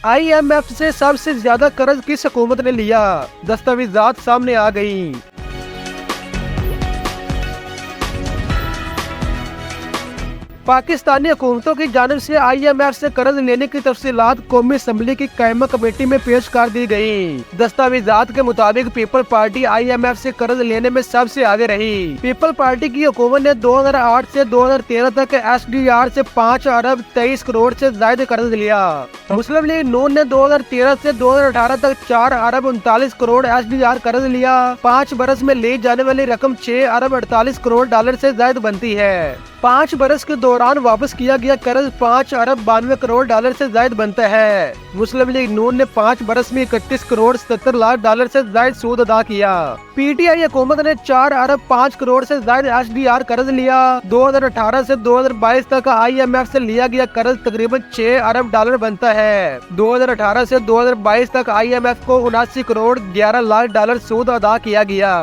IMF से सबसे ज्यादा कर्ज किस हुकूमत ने लिया? दस्तावेजात सामने आ गई। पाकिस्तानी हुकूमतों की जानिब से IMF से कर्ज लेने की तफसीलात कौमी असम्बली की कायमा कमेटी में पेश कर दी गयी। दस्तावेजात के मुताबिक पीपल पार्टी IMF से कर्ज लेने में सबसे आगे रही। पीपल पार्टी की हुकूमत ने 2008 से 2013 तक SDR से 5 अरब 23 करोड़ से ज्यादा कर्ज लिया। मुस्लिम लीग नून ने 2013 से 2018 तक 4 अरब 39 करोड़ SDR कर्ज लिया। 5 बरस में ली जाने वाली रकम 6 अरब 48 करोड़ डॉलर से ज्यादा बनती है। 5 बरस के दौरान वापस किया गया कर्ज 5 अरब 92 करोड़ डॉलर से ज्यादा बनता है। मुस्लिम लीग नून ने 5 बरस में 31 करोड़ 77 लाख डॉलर से ज्यादा सूद अदा किया। PTI हुकूमत ने 4 अरब 5 करोड़ से ज्यादा SDR कर्ज लिया। 2018 से 2022 तक IMF से लिया गया कर्ज तकरीबन 6 अरब डॉलर बनता है। 2018 से 2022 तक IMF को 79 करोड़ 11 लाख डॉलर सूद अदा किया गया।